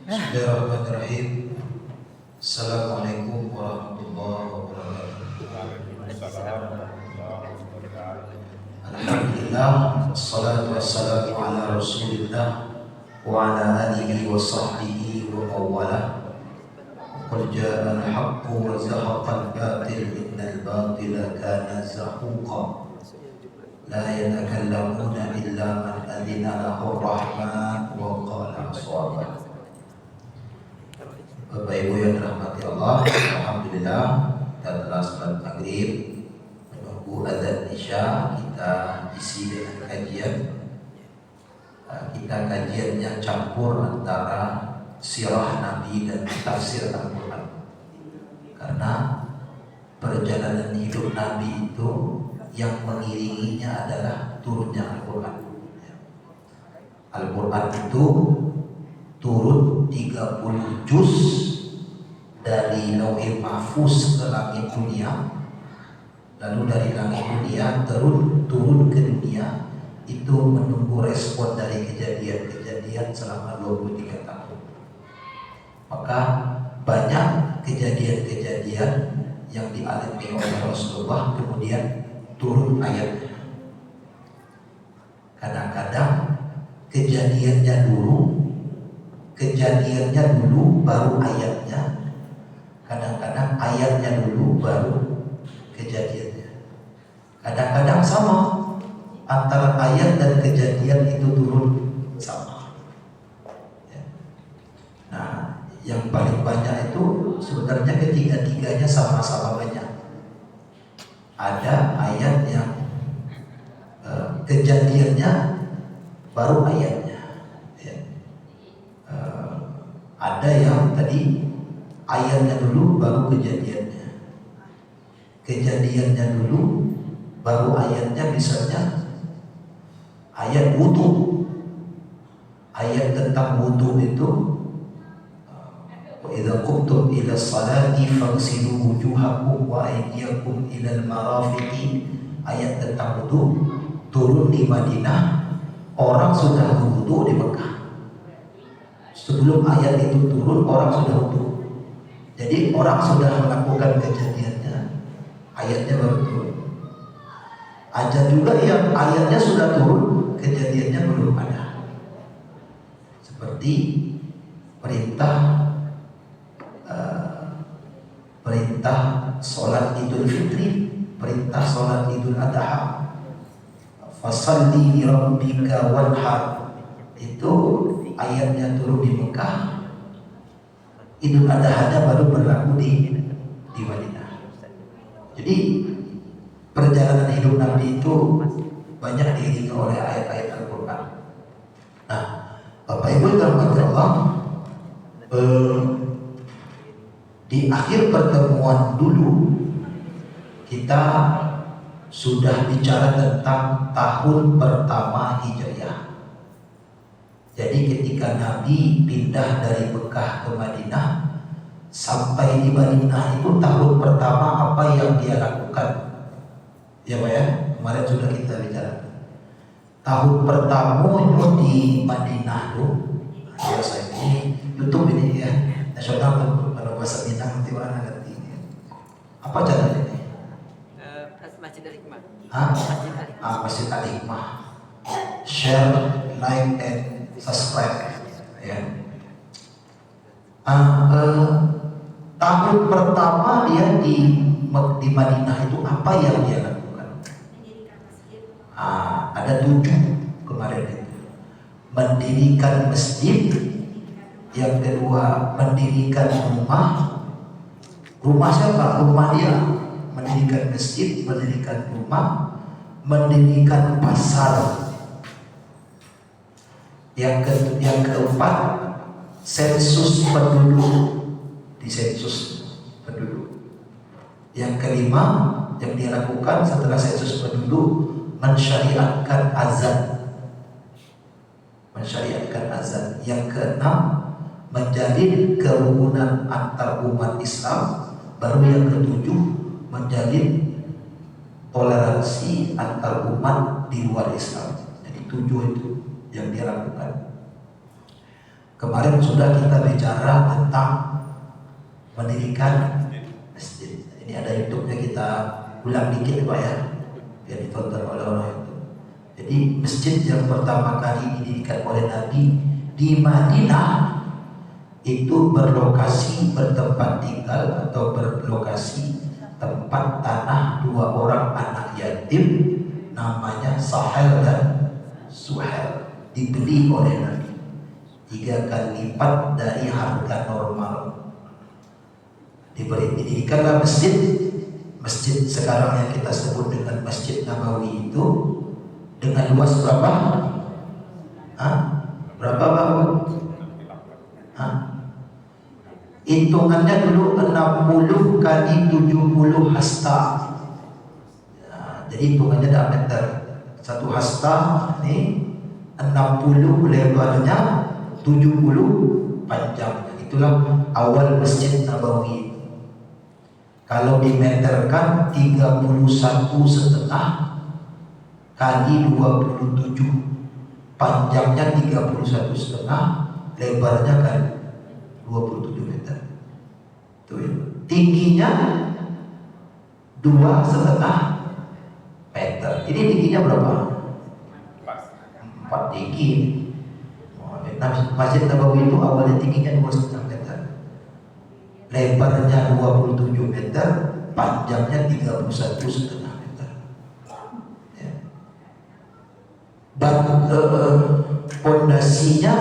Bismillahirrahmanirrahim. Assalamualaikum warahmatullahi wabarakatuh. Alhamdulillah, wassalatu wassalamu ala rasulillah wa ala alihi wa sahbihi wa mawalah. Qul jaa al-haqqu wa zahaqa al-batil innal batila kana zahuqa. La yatakallamuna illa man adina lahu rahman wa qala shawaba. Bapak Ibu yang dirahmati Allah, alhamdulillah kita telah salat maghrib, menunggu adzan isya. Kita isi dengan kajian. Kita kajiannya campur antara sirah Nabi dan tafsir Al-Quran. Karena perjalanan hidup Nabi itu yang mengiringinya adalah turunnya Al-Quran. Al-Quran itu turun 30 juz dari Lauhil Mahfuz ke langit dunia, lalu dari langit dunia turun ke dunia. Itu menunggu respon dari kejadian-kejadian selama 23 tahun. Maka banyak kejadian-kejadian yang dialami oleh Rasulullah kemudian turun ayatnya. Kadang-kadang kejadiannya dulu baru ayatnya. Kadang-kadang ayatnya dulu baru kejadiannya. Kadang-kadang sama, antara ayat dan kejadian itu turun sama. Nah, yang paling banyak itu sebenarnya ketiga-tiganya sama-sama banyak. Ada ayat yang kejadiannya baru ayatnya. Ada yang tadi ayatnya dulu baru kejadiannya. Kejadiannya dulu baru ayatnya, misalnya ayat wudu. Ayat tentang wudu itu wa idza qumtum ila sholati faghsilu wujuhakum wa aydiyakum ila al-marafiqi. Ayat tentang wudu turun di Madinah. Orang sudah wudu di Mekah. Sebelum ayat itu turun, orang sudah wudu. Jadi orang sudah melakukan kejadiannya, ayatnya baru turun. Ada juga yang ayatnya sudah turun, kejadiannya belum ada. Seperti perintah sholat Idul Fitri, perintah sholat Idul Adha. Fasalli li rabbika wanhar. Itu ayatnya turun di Mekah. Idul Adha baru berlaku di Madinah. Jadi perjalanan hidup Nabi itu banyak diiringi oleh ayat-ayat Al-Quran. Nah, Bapak Ibu yang dirahmati Allah, di akhir pertemuan dulu kita sudah bicara tentang tahun pertama Hijriah. Jadi ketika Nabi pindah dari Mekah ke Madinah, sampai di Madinah itu tahun pertama apa yang dia lakukan? Ya Pak ya, kemarin sudah kita bicara. Tahun pertama itu di Madinah tuh, ya saya ini YouTube ini ya, nasional kalau bahasa Minang nanti orang ngerti. Apa caranya ini? Masjid Al-Hikmah. Masjid Al-Hikmah. Share, like, and subscribe. Ya. Tahun pertama dia di Madinah itu apa yang dia lakukan? Ada 7 kemarin itu. Mendirikan masjid. Yang kedua mendirikan rumah. Rumah siapa? Rumah dia. Mendirikan masjid, mendirikan rumah, mendirikan pasar. Yang keempat, sensus penduduk, di sensus penduduk. Yang kelima yang dia lakukan setelah sensus penduduk, mensyariatkan azan. Yang keenam, menjalin kerukunan antar umat Islam. Baru yang ketujuh, menjalin toleransi antar umat di luar Islam. Jadi 7 itu yang dia lakukan. Kemarin sudah kita bicara tentang mendirikan masjid. Ini ada YouTube-nya, kita ulang dikit Pak ya, biar ditonton oleh orang itu. Jadi masjid yang pertama kali didirikan oleh Nabi di Madinah itu berlokasi bertempat tinggal atau berlokasi tempat tanah dua orang anak yatim namanya Sahel dan Suhail, dibeli oleh Nabi 3 kali lipat dari harga normal. Didirikanlah masjid sekarang yang kita sebut dengan Masjid Nabawi itu dengan luas berapa? Berapa Pak? Hitungannya dulu 60 kali 70 hasta. Jadi hitungannya ada meter. 1 hasta ini 60 lebarnya, 70 panjangnya. Itulah awal Masjid Nabawi. Kalau dimeterkan 31,5 kali 27, panjangnya 31,5, lebarnya kan 27 meter. Tuh ya. Tingginya 2,5 meter. Ini tingginya berapa? 4 tinggi. Masjid Nabawi itu awalnya tingginya 2,5 meter, lebarnya 27 meter, panjangnya 31,5 meter. Ya. Pondasinya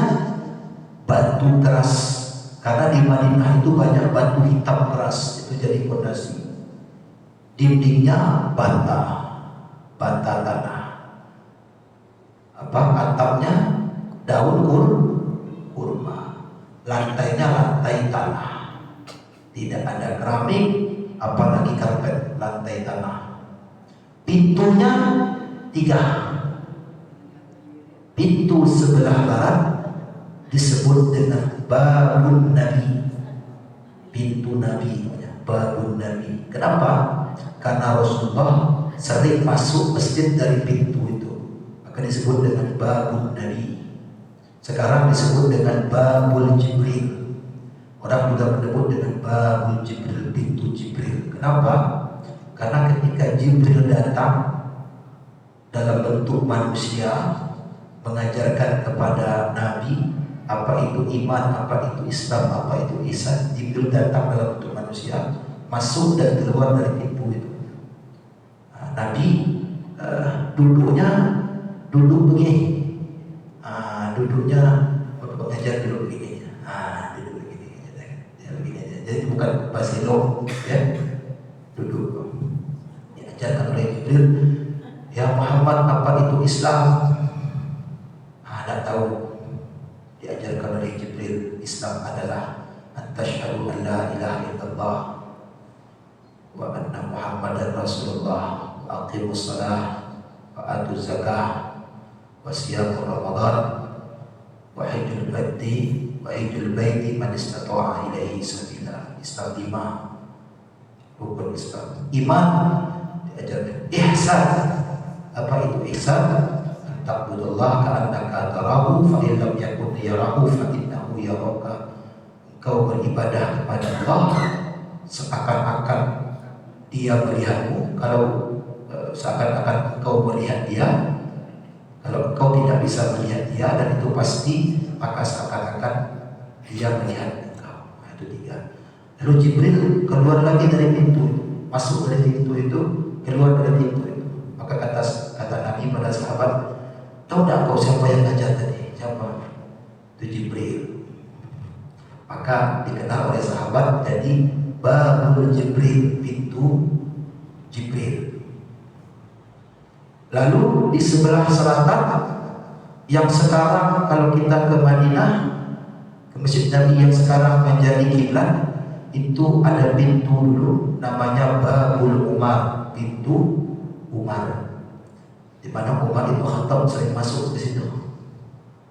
batu keras, karena di Madinah itu banyak batu hitam keras, itu jadi pondasi. Dindingnya bata tanah. Atapnya daun kurma. Lantainya lantai tanah. Tidak ada keramik, apalagi karpet, lantai tanah. Pintunya 3. Pintu sebelah barat disebut dengan Babun Nabi. Pintu Nabi, Babun Nabi. Kenapa? Karena Rasulullah sering masuk masjid dari pintu itu, maka disebut dengan Babun Nabi. Sekarang disebut dengan Babul Jibril. Orang juga menyebut dengan Babul Jibril, pintu Jibril. Kenapa? Karena ketika Jibril datang dalam bentuk manusia mengajarkan kepada Nabi apa itu iman, apa itu Islam, apa itu ihsan, Jibril datang dalam bentuk manusia, masuk dan keluar dari pintu itu. Nabi duduk begini. Duduknya pengajar duduk begini. Duduk begini. Ya, begini aja. Jadi bukan basilong, ya. Duduk. Diajarkan oleh Jibril, ya Muhammad, apa itu Islam? Tidak tahu. Diajarkan oleh Jibril, Islam adalah antashhadu an la ilaha illallah wa anna Muhammadar Rasulullah wa aqimus shalah wa atuz zakah wa siyam Ramadan wa hajjul baiti man istata'a ilaihi sabila. Islam 5 rukun Islam. Iman diajarkan. Ihsan, apa itu ihsan? Ta'budullah ka'annaka tarahu fa in lam yakun yarahu fa innahu yaraka. Engkau beribadah kepada Allah seakan-akan Dia melihatmu. Kalau seakan-akan engkau melihat Dia, kalau engkau tidak bisa melihat Dia, dan itu pasti, maka seakan-akan Dia melihat engkau. Itu 3. Lalu Jibril keluar lagi dari pintu, masuk dari pintu itu, keluar dari pintu itu. Maka kata Nabi pada sahabat, tahu tak kau siapa yang ngajar tadi? Siapa? Itu Jibril. Maka dikenal oleh sahabat jadi Babul Jibril, pintu Jibril. Lalu di sebelah selatan, yang sekarang kalau kita ke Madinah, ke Masjid Nabi yang sekarang menjadi kiblat, itu ada pintu dulu namanya Babul Umar, pintu Umar, di mana Umar itu Khattab sering masuk di situ,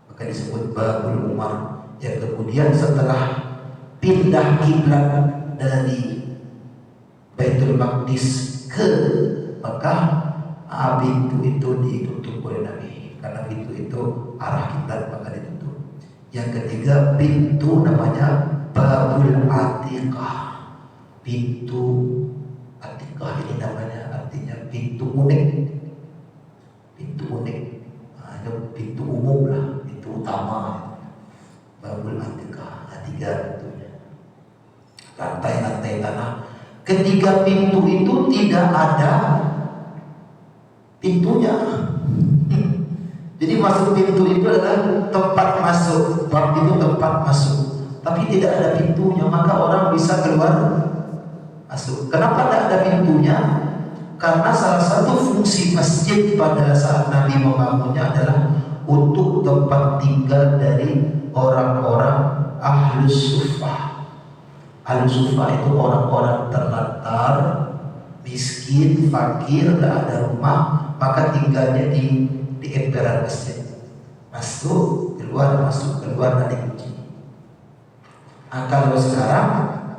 maka disebut Babul Umar. Yang kemudian setelah pindah kiblat dari Baitul Maqdis ke Mekah, pintu itu ditutup oleh Nabi, karena pintu itu arah kiblat maka ditutup. Yang ketiga pintu namanya Babul Atiqah. Pintu Atiqah ini namanya artinya pintu unik. Pintu unik. Nah, itu pintu umum lah, pintu utama. Babul Atiqah. Nah, 3 pintunya. Lantai-lantai tanah. Ketiga pintu itu tidak ada pintunya. Jadi masuk pintu itu adalah tempat masuk. Bab itu tempat masuk, tapi tidak ada pintunya, maka orang bisa keluar masuk. Kenapa tidak ada pintunya? Karena salah satu fungsi masjid pada saat Nabi membangunnya adalah untuk tempat tinggal dari orang-orang Ahlus Suffah. Ahlus Suffah itu orang-orang terlantar, miskin, fakir, tidak ada rumah, maka tinggalnya di emperan masjid. Masuk, keluar, dan dikunci. Nah, kalau sekarang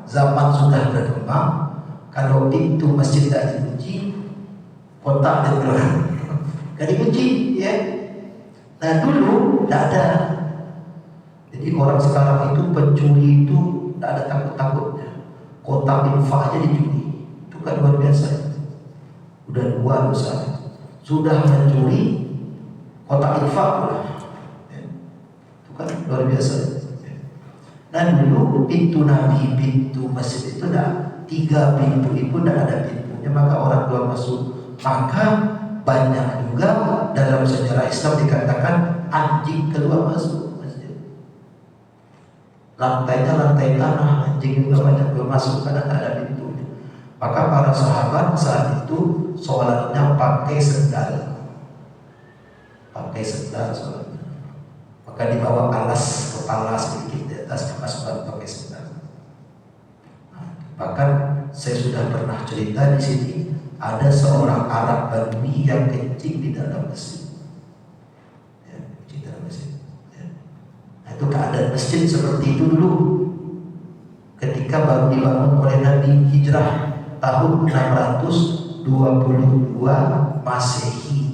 zaman sudah berkembang, kalau pintu masjid tidak dikunci, kotak dan keluar, gak dikunci, ya. Nah dulu tidak ada. Jadi orang sekarang itu pencuri itu tidak ada takut-takutnya. Kotak infak aja dicuri, itu kan luar biasa. Udah 2 dosa, sudah mencuri kotak infak, ya. Itu kan luar biasa. Nah dulu pintu Nabi, pintu masjid itu dah 3 pintu itu tidak ada pintunya, maka orang keluar masuk. Maka banyak juga dalam sejarah Islam dikatakan anjing keluar masuk masjid. Lantainya lantai tanah, anjing juga banyak keluar masuk karena tak ada pintunya. Maka para sahabat saat itu sholatnya pakai sendal. Sholatnya. Maka dibawa alas kepala sedikit di atas, maka sholat pakai sendal. Nah, bahkan saya sudah pernah cerita di sini, ada seorang Arab Badui yang kencing di dalam masjid. Ya, kencing dalam masjid. Ya. Nah, itu keadaan masjid seperti itu dulu. Ketika baru dibangun oleh Nabi hijrah tahun 622 Masehi.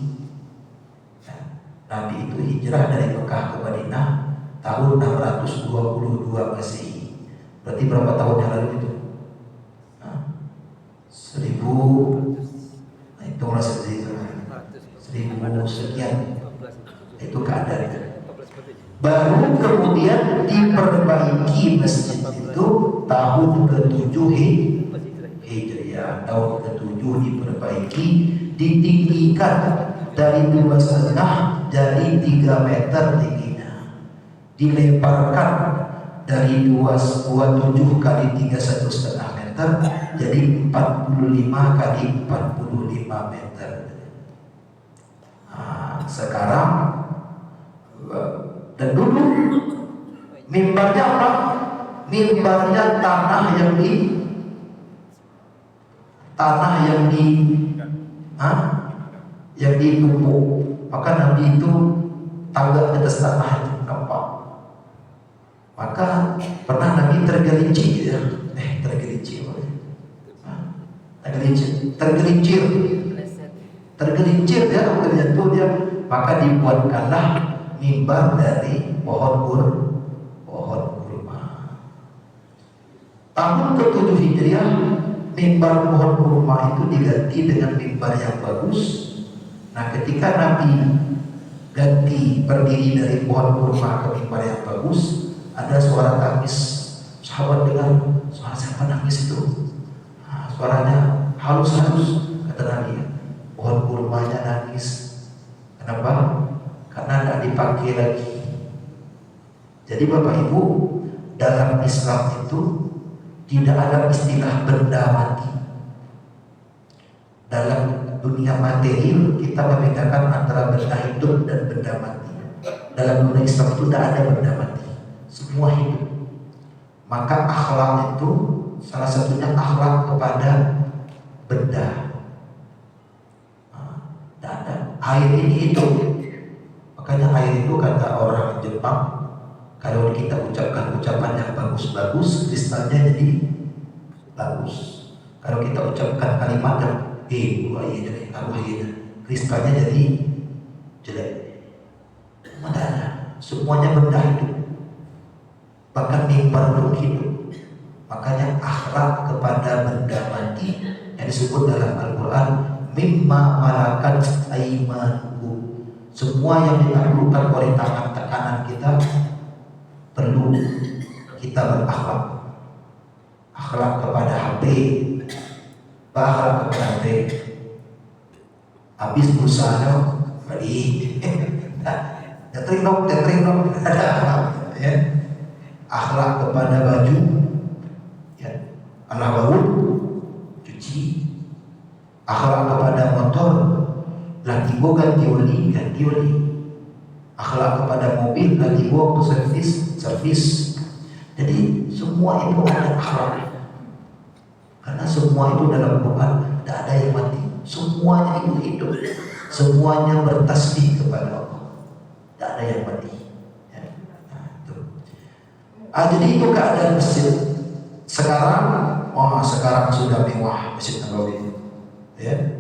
Nabi itu hijrah dari Mekah ke Madinah tahun 622 Masehi. Berarti berapa tahun yang lalu itu? 1000. Nah, itu merasa dari 1000 sekian. Itu keadaan itu. Baru kemudian diperbaiki masjid itu tahun ke-7 Hijriah. Tahun ke-7 diperbaiki, ditinggikan dari 2,5 jadi 3 meter tingginya, dilebarkan dari 27 kali 31,5 meter jadi 45 kali 45 meter. Nah, sekarang dan dulu mimbarnya apa? Mimbarnya tanah yang ditumpuk. Maka Nabi itu tangga di atas tanah itu nampak. Maka pernah Nabi tergelincir, tergelincir dia, terjatuh dia. Maka dibuatkanlah mimbar dari pohon kurma. Tahun ke-7 Hijriah, mimbar pohon kurma itu diganti dengan mimbar yang bagus. Nah, ketika Nabi ganti berdiri dari pohon kurma ke mimbar yang bagus, ada suara tangis. Sahabat dengar, suara siapa nangis itu? Nah, suaranya halus-halus, kata Nabi. Pohon kurmanya nangis. Kenapa? Karena tidak dipakai lagi. Jadi Bapak Ibu, dalam Islam itu tidak ada istilah benda mati. Dalam dunia materi kita membedakan antara benda hidup dan benda mati. Dalam dunia Islam itu tidak ada benda mati, semua hidup. Maka akhlak itu salah satunya akhlak kepada benda. Tidak ada. Air ini hidup. Makanya air itu kata orang Jepang, kalau kita ucapkan ucapan yang bagus-bagus, kristalnya jadi bagus. Kalau kita ucapkan kalimat yang kristalnya jadi jelek. Mana? Semuanya benda hidup. bahkan mimbar pun hidup. Makanya akhlak kepada benda mati yang disebut dalam Al-Quran mimma malakat aimanukum. Semua yang ditaklukkan oleh tangan kanan kita perlu kita berakhlak. Akhlak kepada HP, akhlak kepada HP. Habis berusaha balik tethering dong, ada akhlak ya. Akhlak kepada baju ya, anak baru cuci. Akhlak kepada motor, lagi gua ganti oli. Akhlak kepada mobil, lagi gua waktu servis. Jadi semua itu ada akhlak. Karena semua itu dalam Quran tidak ada yang mati. Semuanya itu hidup. Semuanya bertasbih kepada Allah. Tidak ada yang mati. Ya. Nah, itu. Jadi itu keadaan masjid. Sekarang sudah mewah Masjid Nabawi. Ya.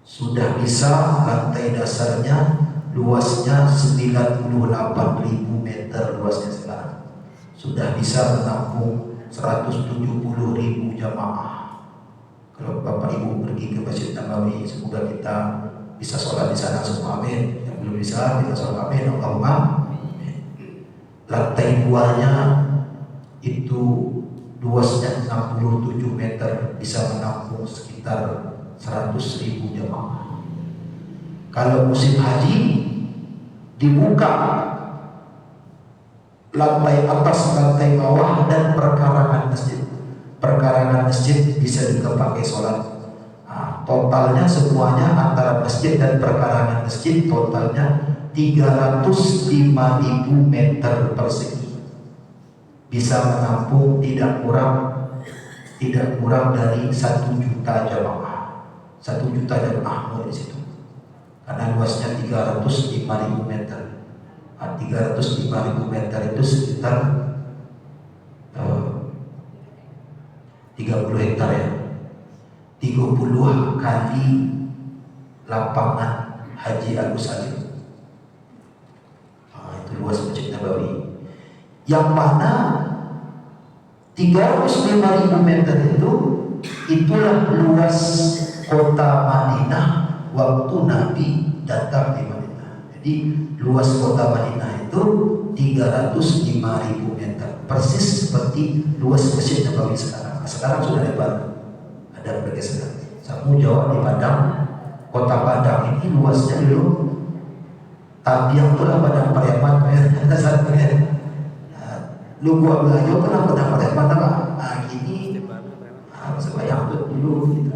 Sudah bisa lantai dasarnya luasnya 98.000 meter luasnya sekarang. Sudah bisa menampung 170.000 jamaah. Kalau Bapak Ibu pergi ke Masjid Nabawi, semoga kita bisa sholat di sana semua, amin. Yang belum bisa kita sholat, amin. Allahumma. Lantai 2-nya itu luasnya 67 meter, bisa menampung sekitar 100.000 jamaah. Kalau musim haji dibuka lantai atas, lantai bawah, dan perkarangan masjid. Perkarangan masjid bisa juga pakai sholat. Totalnya semuanya antara masjid dan perkarangan masjid totalnya 305.000 meter persegi. Bisa menampung tidak kurang dari 1 juta jamaah. 1 juta jamaah di situ. Karena luasnya 305.000 meter. 305.000 meter itu sekitar 30 hektar ya. 30 kali lapangan Haji Agus Salim. Itu luas Masjid Nabawi. Yang mana 305.000 meter itulah luas kota Madinah waktu Nabi datang di Madinah. Jadi luas kota Madinah itu 305.000 meter, persis seperti luas Masjid Nabawi sekarang. Sekarang sudah lebar, ada bergeser. Samu Jawa di Padang, kota Padang ini luasnya dulu Tabiang itulah Padang Pariaman ada satunya. Lu gua belajar pernah Padang Pariaman apa? Gini sebayang tuh dulu gitu.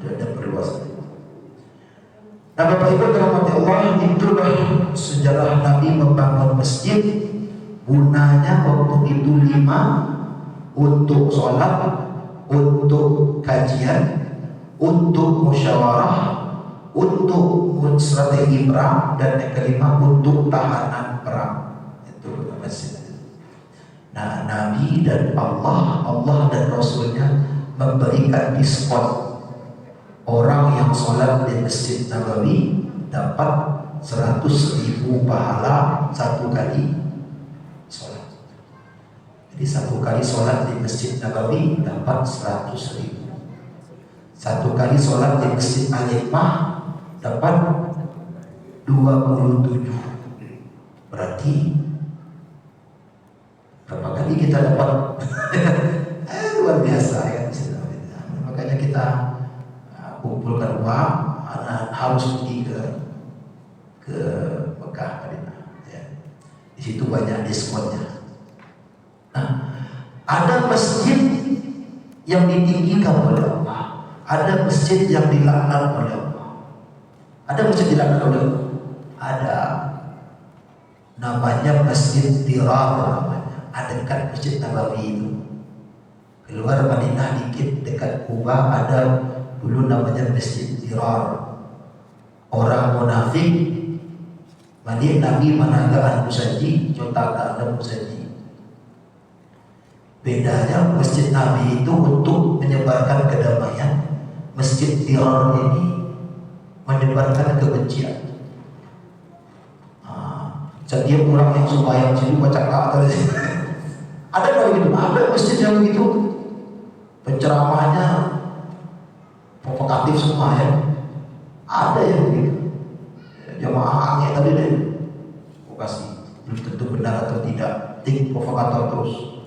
Ada perluasan. Nah, Bapak Ibu dirahmati Allah, itulah sejarah Nabi membangun masjid. Gunanya waktu itu 5, untuk sholat, untuk kajian, untuk musyawarah, untuk strategi perang, dan yang kelima untuk tahanan perang. Itu masjid. Nah, Nabi dan Allah dan Rasulnya memberikan diskon. Orang yang sholat di Masjid Nabawi dapat 100.000 pahala 1 kali sholat. Jadi 1 kali sholat di Masjid Nabawi dapat 100.000. 1 kali sholat di Masjid Al-Hikmah dapat 27. Berarti berapa kali kita dapat? Luar biasa ya. Makanya kita kumpulkan uang, harus pergi ke Mekah, Madinah. Ya. Di situ banyak diskonnya. Nah, ada masjid yang ditinggikan oleh Allah, ada masjid yang dilaknat oleh Allah. Ada masjid dilaknat oleh Allah. Ada, namanya Masjid Dirar namanya. Ada dekat Masjid Nabawi itu. Keluar Madinah dikit dekat Kuba ada dulu namanya Masjid Dirar. Orang munafik mandi Nabi managaan musaji, cotakan musaji. Bedanya Masjid Nabi itu untuk menyebarkan kedamaian, Masjid Dirar ini menyebarkan kebencian. Setiap orang yang sembahyang situ baca kata yang begitu penceramahnya provokatif semua ya. Ada yang begitu. Jamaah angin tadi deh, kasih belum tentu benar atau tidak, tik provokator terus.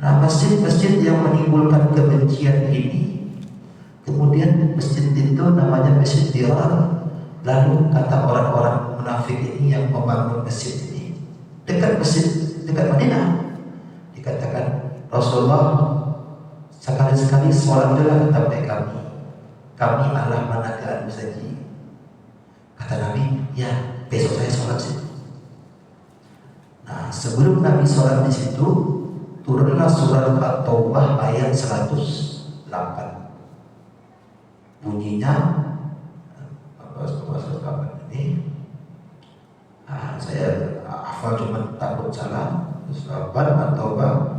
Nah, masjid-masjid yang menimbulkan kebencian ini, kemudian masjid itu namanya masjid dirar. Lalu kata orang-orang munafik ini yang membangun masjid ini dekat Madinah, dikatakan Rasulullah sekali-sekali sholatlah kepada kami adalah managaan saja. Kata Nabi, ya besok saya sholat situ. Nah, sebelum Nabi sholat di situ, turunlah surat At-Taubah ayat 108. Bunyinya ini, saya hafal cuma takut salah. Surat At-Taubah,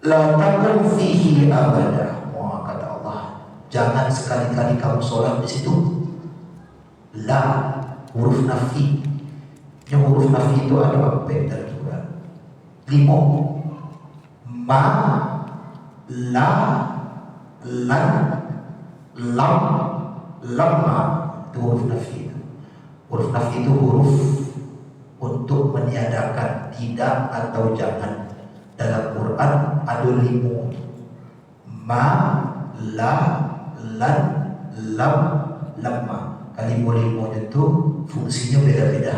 la taqum fihi abada. Wah, kata Allah, jangan sekali-kali kamu sholat di situ. La, huruf nafi. Yang huruf nafi itu ada beda juga. Limo, ma, la, lan, lam, lamma. Itu huruf nafi. Huruf nafi itu huruf untuk meniadakan, tidak atau jangan. Dalam Quran ada limo, ma, la, lan, lam, lamma. Limo itu fungsinya beda-beda.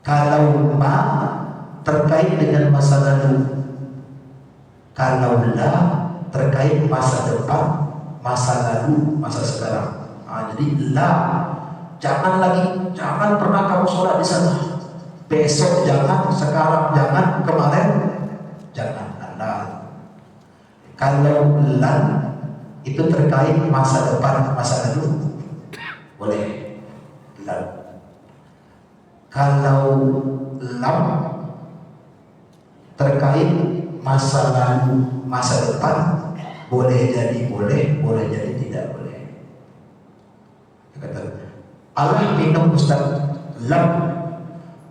Kalau ma terkait dengan masa lalu, kalau la terkait masa depan, masa lalu, masa sekarang. Nah, jadi la, jangan pernah kamu sholat di sana. Besok jangan, sekarang jangan, kemarin jangan. La. Kalau lan itu terkait masa depan, masa lalu, boleh lan. Kalau lam terkait masa lalu, masa depan, boleh jadi boleh, boleh jadi tidak boleh. Kata Allah minum Ustaz, lam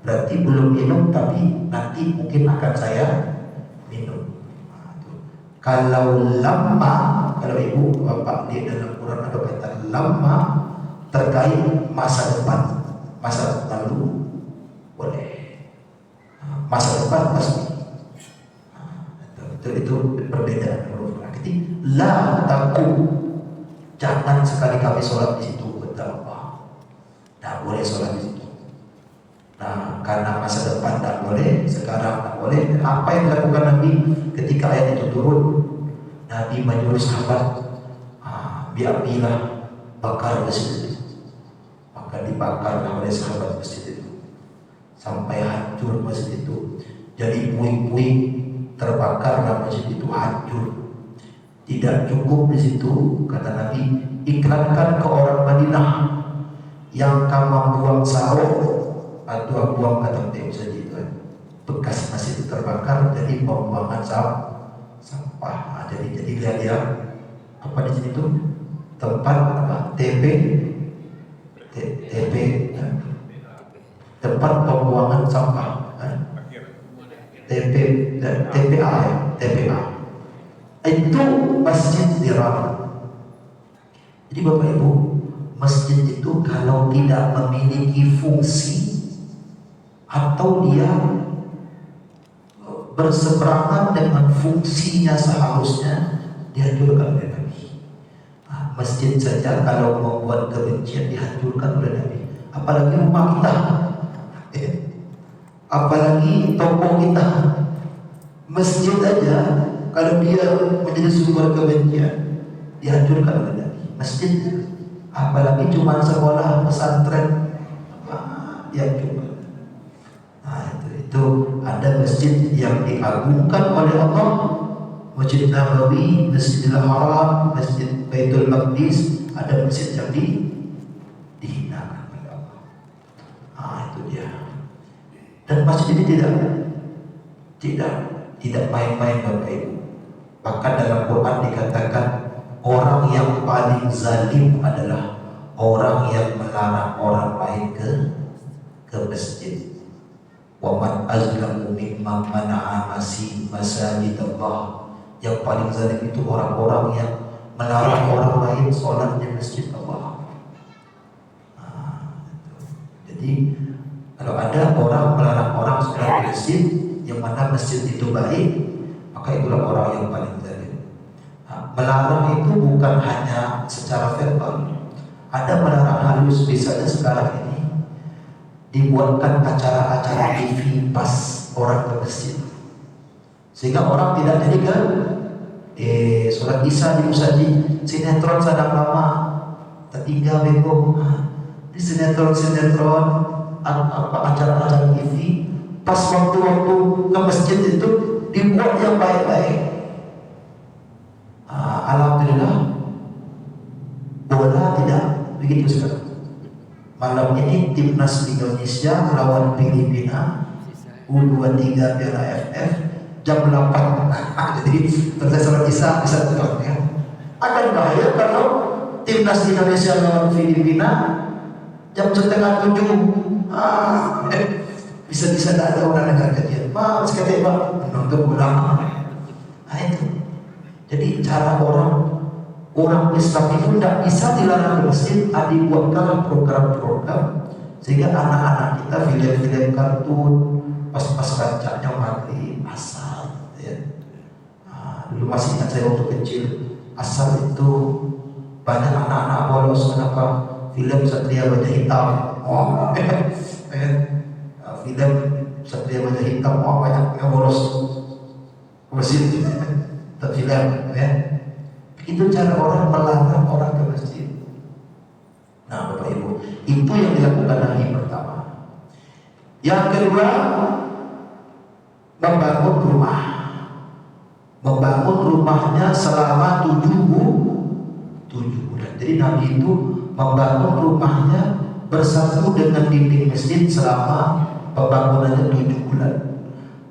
berarti belum minum tapi nanti mungkin akan saya minum. Kalau lama, kalau ibu bapak di dalam Quran ada kata lama terkait masa depan, masa lalu boleh, masa depan pasti. Itu perbedaan huruf. Jadi la taku, jangan sekali kami sholat di situ, kata Allah. Tidak boleh sholat di situ. Nah, karena masa depan tidak boleh, sekarang tidak boleh. Apa yang dilakukan Nabi ketika ayat itu turun? Nabi menyuruh sahabat, biarlah bakar masjid itu. Maka dibakarlah oleh sahabat masjid itu sampai hancur masjid itu. Jadi puing-puing terbakarlah masjid itu, hancur. Tidak cukup di situ, kata Nabi, iklankan ke orang Madinah yang kamu buang sarung atau buang kata saja itu, bekas masjid itu terbakar jadi pembuangan sampah. Jadi lihat ya, apa di sini tuh tempat apa TP tempat pembuangan sampah, TPA ya, TPA itu masjid dirar. Jadi Bapak Ibu, masjid itu kalau tidak memiliki fungsi atau dia berseberangan dengan fungsinya seharusnya, dihancurkan oleh Nabi. Masjid saja kalau membuat kebencian dihancurkan oleh Nabi, apalagi rumah kita, apalagi toko kita. Masjid aja kalau dia menjadi sumber kebencian dihancurkan oleh Nabi. Masjid, apalagi cuma sekolah pesantren, dihancurkan. Nah, itu ada masjid yang diagungkan oleh Allah, Masjid Nabawi, Masjidil Haram, Masjid Baitul Maqdis. Ada masjid yang dihinakan oleh Allah. Itu dia. Dan masjid ini tidak main-main Bapak Ibu. Bahkan dalam Quran dikatakan orang yang paling zalim adalah orang yang melarang orang lain ke masjid. Wa man azlamu mimman mana'a masajid Allah. Yang paling zalim itu orang-orang yang melarang orang lain sholat di masjid Allah. Jadi kalau ada orang melarang orang sholat di masjid, yang mana masjid itu baik, maka itulah orang yang paling zalim. Melarang itu bukan hanya secara verbal, ada melarang halus. Misalnya sekarang ini dibuatkan acara-acara TV pas orang ke masjid, sehingga orang tidak jadi ke sholat isya di musaji. Sinetron sedang lama tertinggal bego di sinetron acara-acara TV, pas waktu-waktu ke masjid itu dibuat yang baik-baik. Alhamdulillah bola tidak begitu sekarang. Malam ini timnas Indonesia melawan Filipina U23 Piala AFF jam 8. Jadi selesai sholat isya bisa nonton ya. Akan bahaya kalau timnas Indonesia melawan Filipina jam 6:30. Bisa-bisa tidak ada orang negara kecil. Pak, sekali Pak nonton bola. Itu. Jadi cara orang Islam itu tidak bisa dilarang ke masjid. Dibuatkan program-program sehingga anak-anak kita film-film kartun pas rancaknya maghrib asal ya. Dulu masih ingat saya waktu kecil, asal itu banyak anak-anak bolos. Kenapa? Film Satria Wajah Hitam. Film Satria Wajah Hitam, banyak yang bolos ke masjid untuk film ya. Itu cara orang melarang orang ke masjid. Nah, Bapak Ibu, itu yang dilakukan Nabi pertama. Yang kedua, membangun rumah. Membangun rumahnya selama 7 bulan. Jadi Nabi itu membangun rumahnya bersatu dengan dinding masjid selama pembangunannya 7 bulan.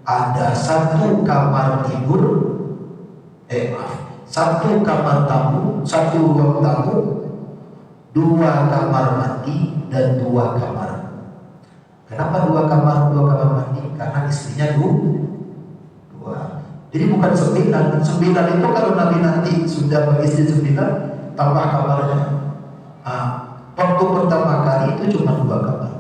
Ada 1 kamar tidur, satu kamar tamu, 1 ruang tamu, 2 kamar mandi, dan 2 kamar. Kenapa 2 kamar mandi? Karena istrinya 2. Jadi bukan 9. 9 itu kalau Nabi nanti sudah beristri 9, tambah kamarnya. Waktu pertama kali itu cuma 2 kamar.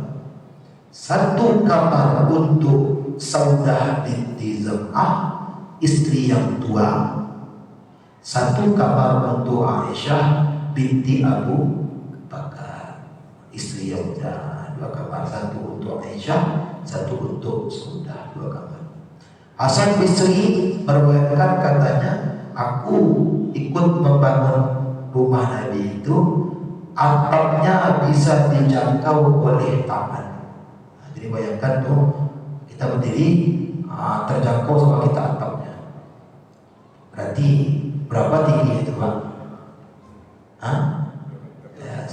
1 kamar untuk Saudah binti Zam'ah, istri yang tua. 1 kamar untuk Aisyah binti Abu Bakar, istri yang muda. 2 kamar, 1 untuk Aisyah, 1 untuk Saudah, 2 kamar. Hasan Bisri meriwayatkan katanya, aku ikut membangun rumah Nabi itu, atapnya bisa dijangkau oleh taman. Jadi bayangkan tuh, kita berdiri, terjangkau sama kita atapnya. Berarti berapa tinggi itu Pak? Ya,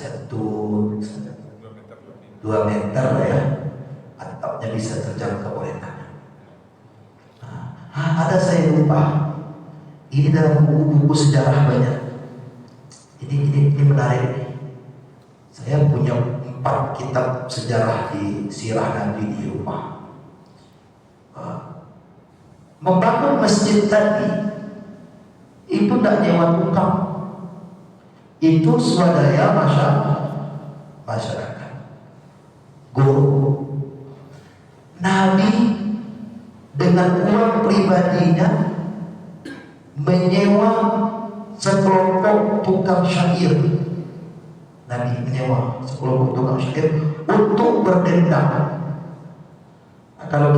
2 meter lah ya. Atapnya bisa terjangkau oleh tangan. Ada saya lupa. Ini dalam buku-buku sejarah banyak. Ini menarik. Saya punya 4 kitab sejarah di sirah Nabi di rumah. Membangun masjid tadi itu tidak nyewa tukang, itu swadaya masyarakat. Guru Nabi dengan uang pribadinya menyewa sekelompok tukang syair. Nabi menyewa sekelompok tukang syair untuk berdendang. Kalau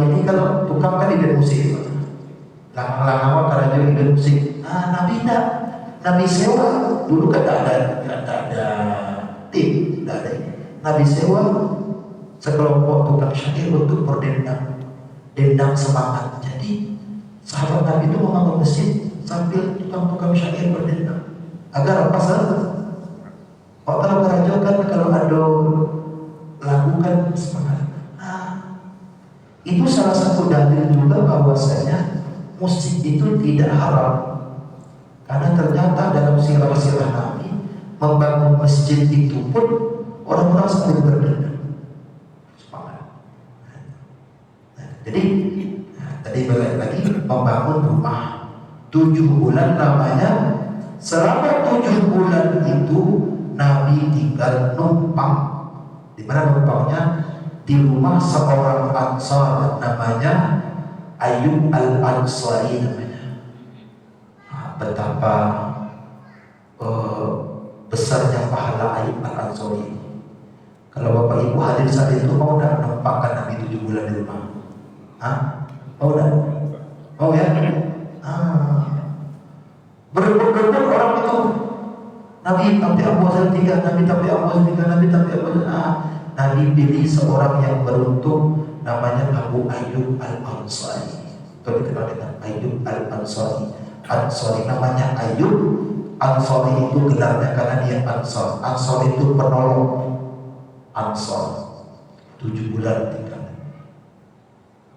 tukang kan ide musik, langang-langang karena ide musik. Nabi tidak. Nabi sewa. Dulu kan tidak ada tim, tidak ada ini. Nabi sewa sekelompok tukang syair untuk berdendang, dendang semangat. Jadi sahabat Nabi itu membangun masjid sambil tukang-tukang syair berdendang. Agar apa sah? Kalau raja kan kalau ada lagu kan semangat. Itu salah satu dalil juga bahwasanya musik itu tidak haram. Karena ternyata dalam sirah-sirah Nabi membangun masjid itu pun orang-orang sambil berdendang semangat. Jadi tadi balik lagi membangun rumah 7 bulan namanya. Selama 7 bulan itu Nabi tinggal numpang. Di mana numpangnya? Di rumah seorang Ansar namanya Ayyub al-Ansari namanya. Betapa besarnya pahala Ayyub al-Ansari. Kalau Bapak Ibu hadir saat itu, mau tidak numpangkan Nabi 7 bulan di rumah? Mau tidak? Mau ya? Berebut-berebut orang itu. Nabi tapi Abu Hasan 3, Nabi tapi Abu Hasan 3, Nabi tapi Abu Hasan. Nabi pilih seorang yang beruntung namanya Abu Ayyub al-Ansari. Itu dikenal dengan Ayyub al-Ansari. Ansari namanya Ayyub. Ansari itu gelarnya karena dia Ansar. Ansar itu penolong. Ansar 7 bulan tinggal.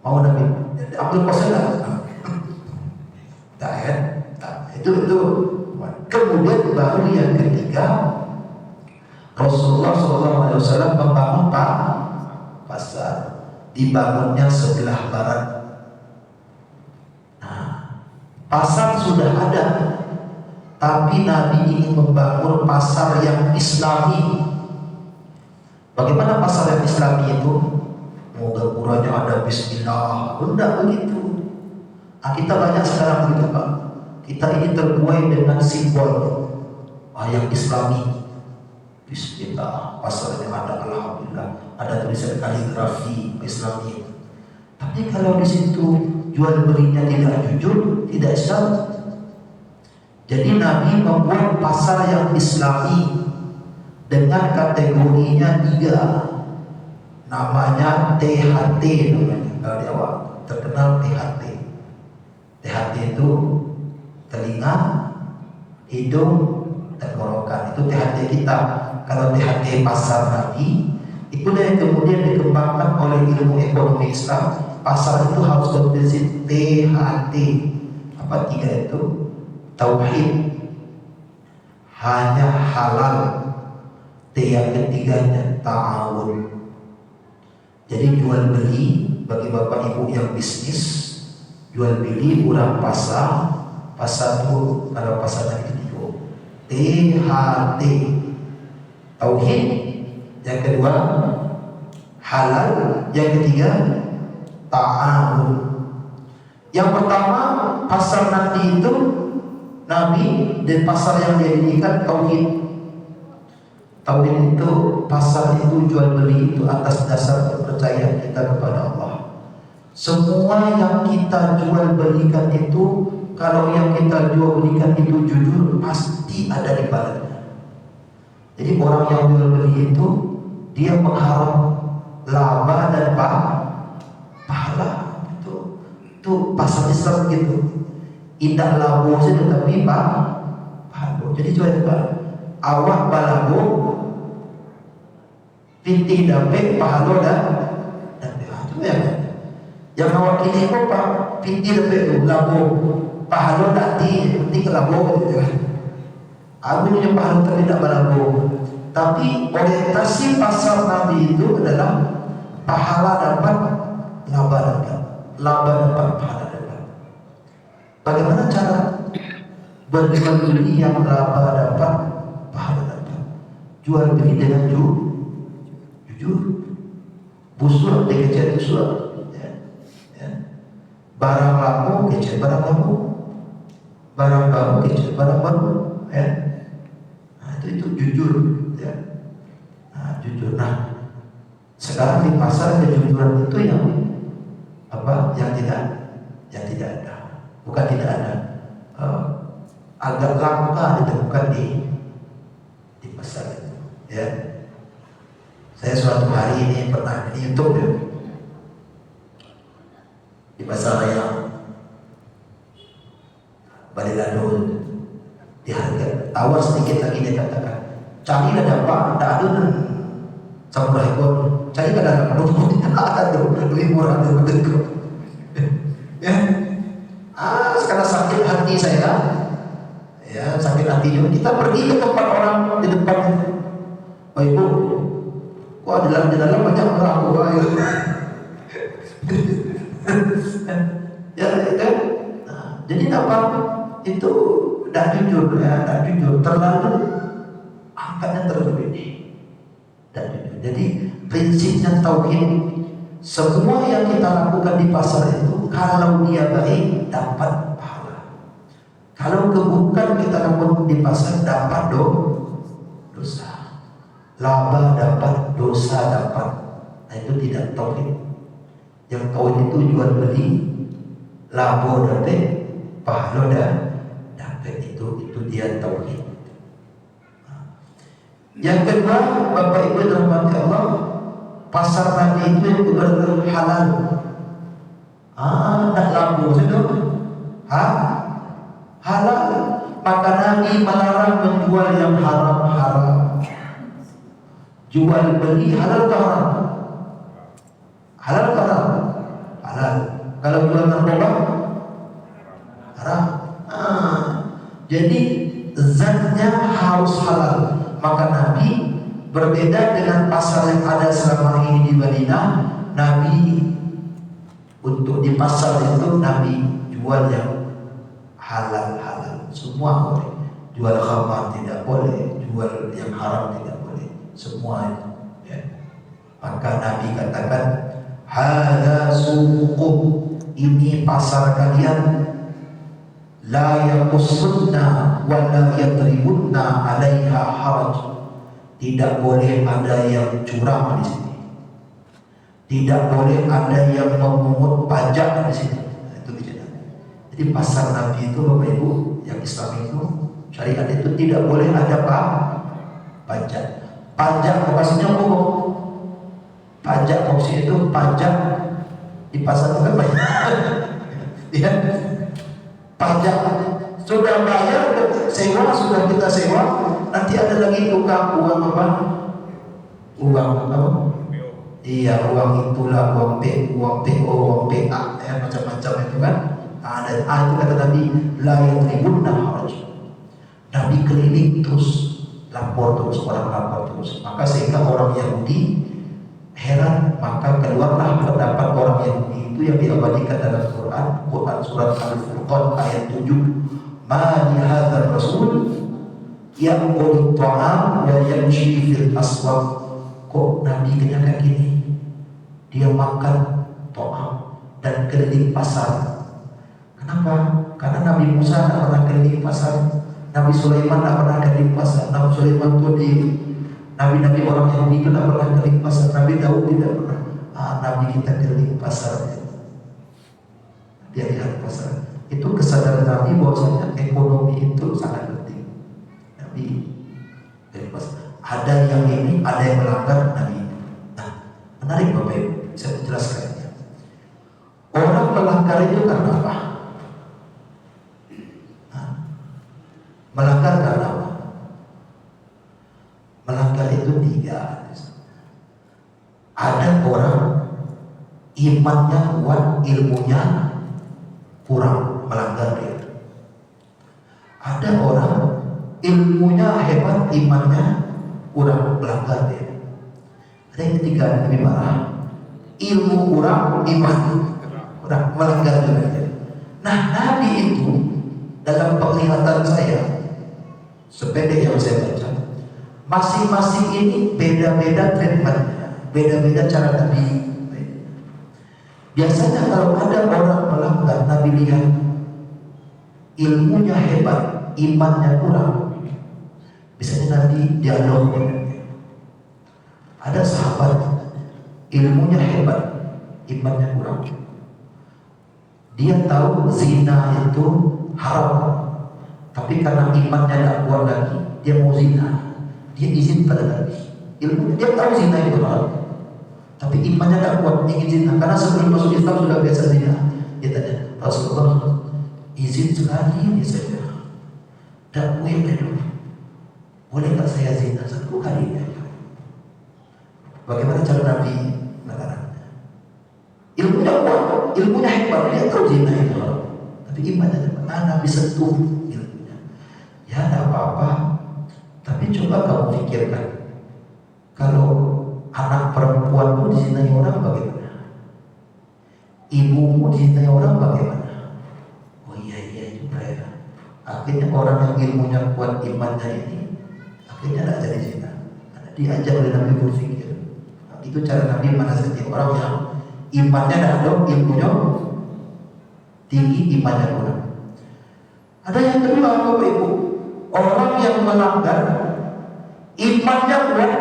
Mau Nabi Abdul Qasim tak ya? Itu kemudian baru yang ketiga Rasulullah SAW membangun pasar. Dibangunnya sebelah barat. Pasar sudah ada, tapi Nabi ingin membangun pasar yang Islami. Bagaimana pasar yang Islami itu? Moga-moganya ada Bismillah, tidak begitu. Kita banyak sekarang begitu Pak. Kita ini terbuai dengan simbol yang Islami. Bismillah, pasarnya ada Alhamdulillah, ada tulisan kaligrafi Islami. Tapi kalau di situ jual belinya tidak jujur, tidak Islam. Jadi Nabi membuat pasar yang Islami dengan kategorinya 3, namanya THT namanya. Kalau di awal terkenal THT. THT itu telinga, hidung, tenggorokan. Itu THT kita. Kalau THT pasar Nabi, itulah yang kemudian dikembangkan oleh ilmu ekonomi Islam. Pasar itu harus berprinsip THT. Apa 3 itu? Tauhid, hanya halal. T yang ketiganya ta'awun. Jadi jual beli bagi bapak ibu yang bisnis, jual beli murah pasar itu kalau pasarnya itu THT, tauhid. Yang kedua halal, yang ketiga ta'awun. Yang pertama pasar nanti itu Nabi dan pasar yang dia dirikan tauhid. Tauhid itu pasar itu jual beli itu atas dasar kepercayaan kita kepada Allah. Semua yang kita jual belikan itu, kalau yang kita jual belikan itu jujur, pasti ada di baliknya. Jadi orang yang jual beli itu dia mengharap laba dan pahala. Itu pasar Islam gitu. Indah labo saja tapi pahala. Jadi jual awak balabo pintih dape pahalo dan itu ya. Yang awak ini kok pak pintih dape itu labo pahalo dati penting ke labo gitu. Aku punya pahalo tapi tidak balabo. Tapi orientasi pasar Nabi itu adalah pahala dapat laba dapat pahala dapat. Bagaimana cara berjual beli yang laba dapat pahala dapat? Jual beli dengan jujur, busur dikejar busur, ya. Barang laku kejar barang laku, barang baru kejar barang baru, ya. Itu jujur, ya. Jujur. Nah, sekarang di pasar kejujuran itu yang apa? Yang tidak ada. Bukan tidak ada. Agak langka ditemukan di pasar itu, ya. Saya suatu hari ini pernah di YouTube ya, di pasar raya Balilado, di harga tawar sedikit lagi dia katakan, cari ada apa? Tidak ada sampul ekor, cari ada ada lebih murah dari itu. Ya, sekarang sakit hati saya, ya sakit hati juga. Kita pergi ke tempat orang di depan, oh ibu. Wah di dalam banyak orang, Ya, kan? Nah, jadi apa? Itu tidak jujur ya, tidak jujur, terlalu angkanya terlalu ini. Dan jadi prinsipnya tauhid, semua yang kita lakukan di pasar itu kalau dia baik dapat pahala. Kalau keburukan kita lakukan di pasar dapat dosa. Laba dapat, dosa dapat. Nah itu tidak tauhid. Yang tauhid itu jual beli, labo dapat, pahala dapat, itu dia tauhid. Yang kedua, Bapak Ibu dirahmati Allah, pasar Nabi itu yang benar-benar halal. Tak labu sudah. Halal. Maka Nabi melarang menjual yang haram-haram. Jual beli halal ke haram? Halal ke haram? Halal. Kalau jual narkoba? Haram. Jadi zatnya harus halal. Maka Nabi berbeda dengan pasar yang ada selama ini di Madinah. Nabi untuk di pasar itu Nabi jual yang halal-halal, semua boleh. Jual khamar tidak boleh, jual yang haram tidak boleh, semua itu. Ya. Maka Nabi katakan, hadza suqukum, ini pasar kalian. La yaqusunna wa la yadribunna 'alaiha haraj. Tidak boleh ada yang curang di sini. Tidak boleh ada yang memungut pajak di sini. Itu bicara. Jadi pasar Nabi itu Bapak Ibu yang Islam itu syariat itu tidak boleh ada pajak. Pajak maksudnya apa? Pajak maksudnya itu pajak di pasar itu kan banyak. Ya. Pajak sudah bayar, sewa sudah kita sewa, nanti ada lagi tukang uang apa? Uang apa? Iya, uang itulah, uang PO, uang PA, ya, macam-macam itu kan. Ada itu kata Nabi, la yatribunna haraj. Nabi keliling terus, lapor terus, orang lapor terus. Maka sehingga orang Yahudi heran, maka keluarlah pendapat orang Yahudi itu yang diabadikan dalam Quran surat Al-Furqan ayat 7. Ma li hadzal rasul ya'kulu ta'am wa yamshi fil aswaq. Kok Nabi kayak gini? Dia makan ta'am dan keliling pasar. Kenapa? Karena Nabi Musa tidak pernah keliling pasar, Nabi Sulaiman tidak pernah keliling pasar. Nabi Sulaiman itu di Nabi-nabi orang Yahudi itu tidak pernah keliling pasar. Nabi Daud tidak pernah. Nabi kita keliling pasar. Dia lihat pasar. Itu kesadaran Nabi bahwasanya ekonomi itu sangat penting. Nabi keliling pasar. Ada yang ini, ada yang melanggar Nabi. Nah, menarik Bapak Ibu, saya menjelaskannya. Orang melanggar itu karena apa? Melanggar karena apa? Melanggar itu tiga. Ada orang imannya kuat, ilmunya kurang, melanggar dia. Ada orang ilmunya hebat, imannya kurang, melanggar dia. Ada yang ketiga lebih parah, ilmu kurang, iman kurang, melanggar juga. Nah, Nabi itu dalam penglihatan saya, sependek yang saya baca, masing-masing ini beda-beda treatmentnya, beda-beda cara Nabi. Biasanya kalau ada orang melanggar, Nabi lihat ilmunya hebat, imannya kurang. Biasanya Nabi dialog. Ada sahabat ilmunya hebat, imannya kurang. Dia tahu zina itu haram, tapi karena imannya tidak kuat lagi, dia mau zina. Dia izin pada Nabi. Ilmunya dia tahu zina itu haram, tapi imannya tidak kuat, ingin zina. Karena sebelum masuk Islam sudah biasa zina. Dia tanya, Rasulullah, izin sekali ini saja. Dan boleh tak saya zina satu kali ya? Bagaimana cara Nabi melarangnya? Ilmunya kuat, ilmunya hebat, dia tahu zina itu haram, tapi imannya Nabi sentuh ilmunya. Ya tidak apa-apa, tapi coba kamu pikirkan, kalau anak perempuan itu dizinai orang bagaimana? ibumu dicintai orang bagaimana? Oh iya juga ya. Akhirnya orang yang ilmunya kuat imannya ini akhirnya tidak jadi zina. Karena diajak oleh Nabi berpikir. Nah, itu cara Nabi menasihati orang yang imannya tidak ada, ilmunya tinggi, imannya kurang. Ada yang kedua Bapak Ibu, orang yang melanggar imannya kuat,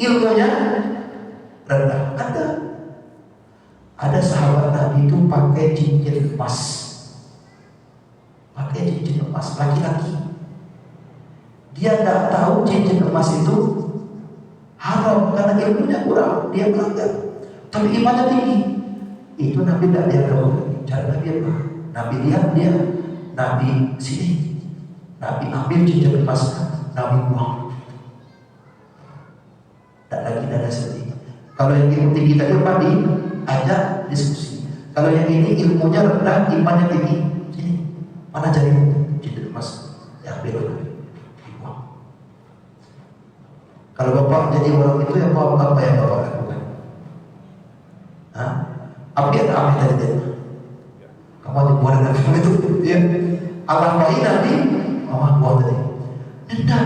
ilmunya rendah. Ada sahabat Nabi itu pakai cincin emas, laki-laki. Dia tidak tahu cincin emas itu haram karena ilmunya kurang, dia melanggar. Tapi imannya tinggi. Itu Nabi tidak dianggap cara Nabi apa? Nabi lihat dia, Nabi sini, Nabi ambil cincin emasnya, Nabi buang. Tak lagi ada seperti itu. Kalau yang ilmu tinggi tadi apa diajak diskusi. Kalau yang ini ilmunya rendah, imannya tinggi. Sini, mana jadi cincin emas? Diambil, dibuang. Kalau bapak jadi orang itu yang apa yang bapak lakukan? Ambil tadi dia. Kamu dibuang dari itu, ya. Alam bayi nanti, mama buang tadi. Tidak,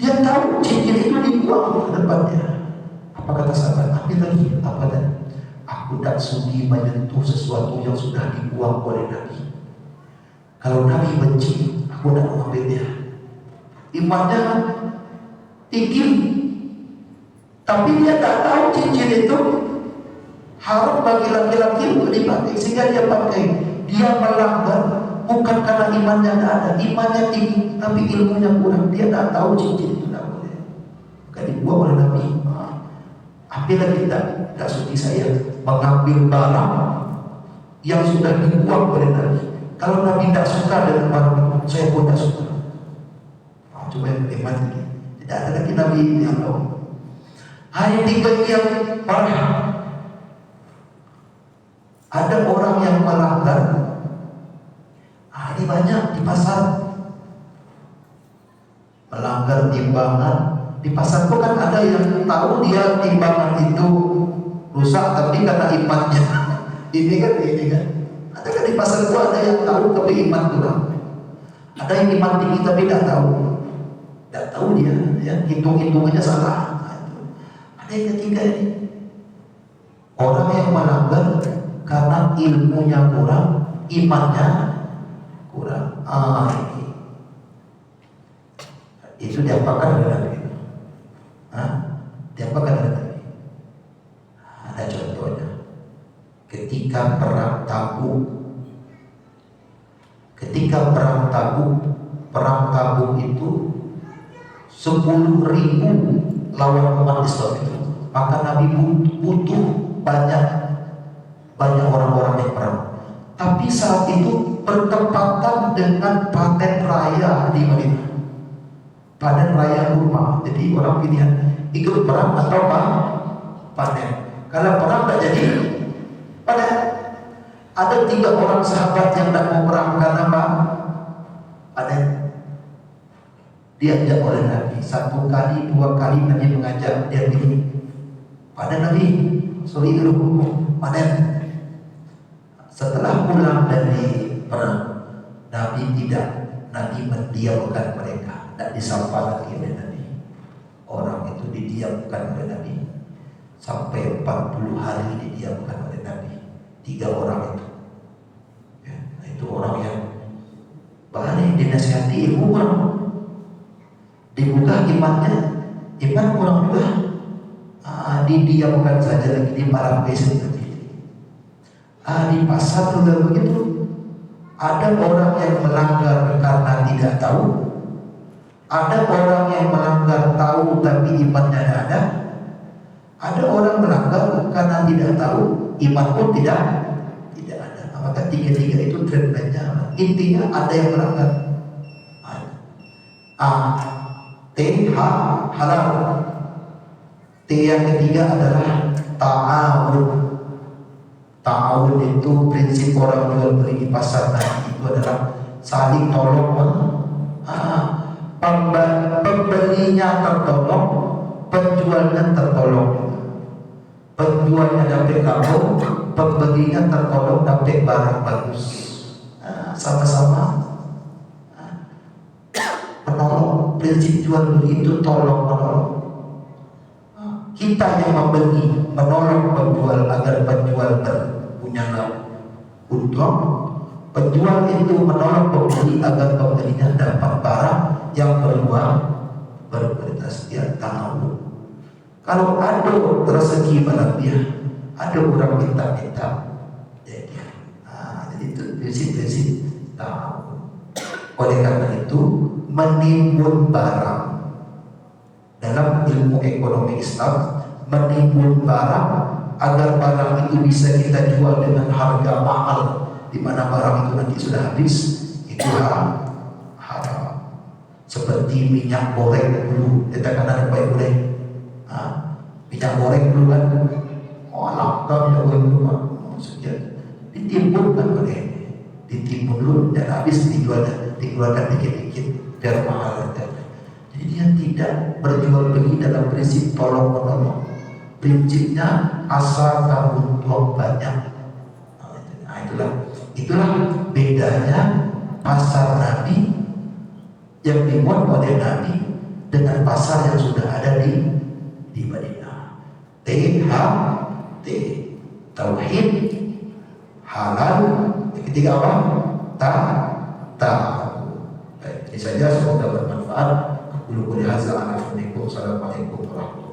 dia tahu cincin itu dibuang ke depannya. Apa kata sahabat? Ambil lagi. Apa tadi? Aku tak sudi menyentuh sesuatu yang sudah dibuang oleh Nabi. Kalau Nabi benci, aku tak mau ambilnya. Imannya tinggi, tapi dia tak tahu cincin itu haram bagi laki-laki untuk dipakai, sehingga dia pakai. Dia melanggar bukan karena imannya tidak ada, imannya tinggi tapi ilmunya kurang. Dia tak tahu cincin itu tidak boleh, maka dibuang oleh Nabi. Ambil lagi, tidak sudi saya mengambil barang yang sudah dibuang oleh Nabi. Kalau Nabi tidak suka dengan barang itu, saya pun tidak suka. Coba yang iman ini tidak ada lagi Nabi yang tahu. Hari tiga yang parah. Ada orang yang melanggar. Ini banyak di pasar. Melanggar timbangan. Di pasar itu kan ada yang tahu dia timbangan itu rusak, tapi karena imannya. Ini kan. Ada kan di pasar itu ada yang tahu tapi iman kurang. Ada yang iman tinggi tapi tidak tahu. Tidak tahu dia, ya, hitung-hitungannya salah. Ada yang ketiga ini. Orang yang melanggar karena ilmunya kurang, imannya kurang. Ini. Itu diapakan oleh Nabi? Diapakan oleh Nabi? Ada contohnya. Ketika perang Tabuk itu 10.000 lawan umat Islam itu, maka Nabi butuh banyak orang-orang yang perang. Tapi saat itu bertepatan dengan panen raya di Madinah, panen raya kurma. Jadi orang pilihan ikut perang atau panen. Kalau perang tak jadi panen. Ada 3 orang sahabat yang tak mau perang karena panen. Diajak oleh Nabi 1 kali, 2 kali Nabi mengajak, dia pilih panen. Nabi sorry dulu panen. Setelah pulang dari perang, Nabi mendiamkan mereka, tidak disapa lagi oleh Nabi. Orang itu didiamkan oleh Nabi sampai 40 hari didiamkan oleh Nabi. 3 orang itu, ya, itu orang yang bahkan dinasihati ilmu kurang, dibuka iman kurang juga. Didiamkan saja lagi di Marrakesh seperti itu. Di pasar juga begitu. Ada orang yang melanggar karena tidak tahu. Ada orang yang melanggar tahu tapi imannya tidak ada. Ada orang melanggar karena tidak tahu, iman pun tidak ada. Maka 3 itu trendnya. Intinya ada yang melanggar. Halal. T yang ketiga adalah ta'awun. Ta'awun itu prinsip orang jual beli di pasar tadi itu adalah saling tolong. Pembelinya tertolong, penjualnya tertolong. Penjualnya dapat kamu, pembelinya tertolong dapat barang bagus. Sama-sama menolong. Prinsip jual beli itu tolong menolong. Kita yang membeli menolong penjual agar penjual punya untung. Penjual itu menolong pembeli agar pembelinya dapat barang yang berkualitas. Dia tahu. Kalau ada rezeki berlebihan, ada orang minta-minta, jadi itu prinsip-prinsip tahu. Oleh karena itu, menimbun barang dalam ilmu ekonomi Islam, menimbun barang agar barang itu bisa kita jual dengan harga mahal, di mana barang itu nanti sudah habis, itu haram. Seperti minyak goreng dulu, kita kan ada boleh minyak goreng dulu kan, langka minyak goreng dulu, maksudnya ditimbun kan boleh, ditimbun dulu dan habis dikeluarkan dikit-dikit biar mahal. Jadi dia tidak berjual beli dalam prinsip tolong menolong. Prinsipnya asal kamu tuang banyak. Itulah bedanya pasar Nabi yang dibuat oleh Nabi dengan pasar yang sudah ada di Madinah. Tauhid, halal. Yang ketiga apa? Ini saja, semoga bermanfaat. Assalamualaikum warahmatullahi wabarakatuh.